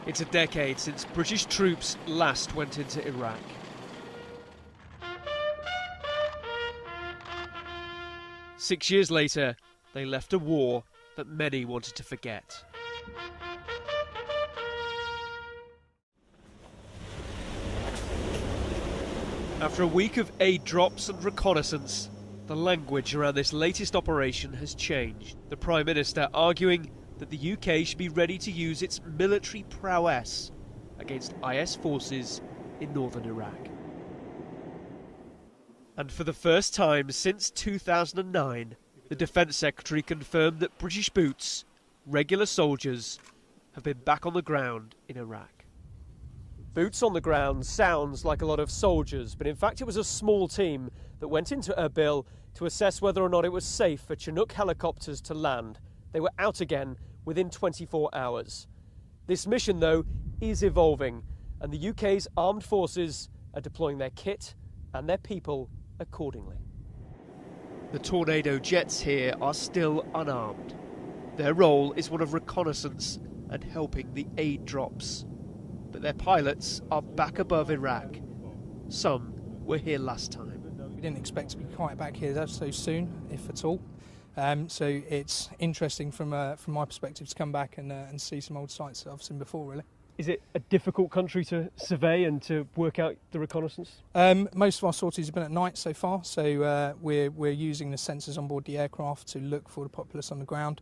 It's a decade since British troops last went into Iraq. Six years later, they left a war that many wanted to forget. After a week of aid drops and reconnaissance, the language around this latest operation has changed. The Prime Minister arguing that the UK should be ready to use its military prowess against IS forces in northern Iraq. And for the first time since 2009, the Defence Secretary confirmed that British boots, regular soldiers, have been back on the ground in Iraq. Boots on the ground sounds like a lot of soldiers, but in fact it was a small team that went into Erbil to assess whether or not it was safe for Chinook helicopters to land. They were out again within 24 hours. This mission, though, is evolving, and the UK's armed forces are deploying their kit and their people accordingly. The Tornado jets here are still unarmed. Their role is one of reconnaissance and helping the aid drops. But their pilots are back above Iraq. Some were here last time. We didn't expect to be quite back here so soon, if at all. So it's interesting from my perspective to come back and see some old sites that I've seen before, really. Is it a difficult country to survey and to work out the reconnaissance? Most of our sorties have been at night so far, so we're using the sensors on board the aircraft to look for the populace on the ground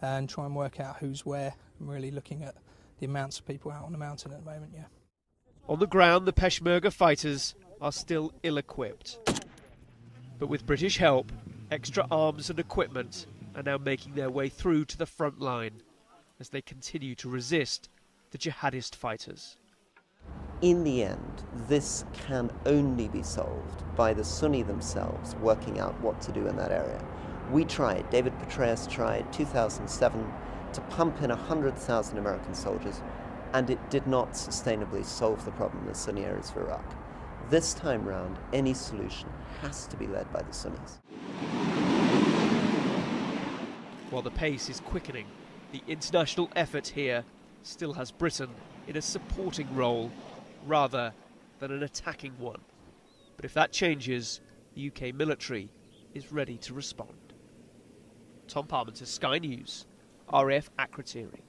and try and work out who's where. I'm really looking at the amounts of people out on the mountain at the moment, yeah. On the ground, the Peshmerga fighters are still ill-equipped. But with British help, extra arms and equipment are now making their way through to the front line as they continue to resist the jihadist fighters. In the end, this can only be solved by the Sunni themselves working out what to do in that area. We tried, David Petraeus tried, 2007, to pump in 100,000 American soldiers, and it did not sustainably solve the problem in the Sunni areas of Iraq. This time round, any solution has to be led by the Sunnis. While the pace is quickening, the international effort here still has Britain in a supporting role rather than an attacking one. But if that changes, the UK military is ready to respond. Tom Parmenter, Sky News, RAF Akrotiri.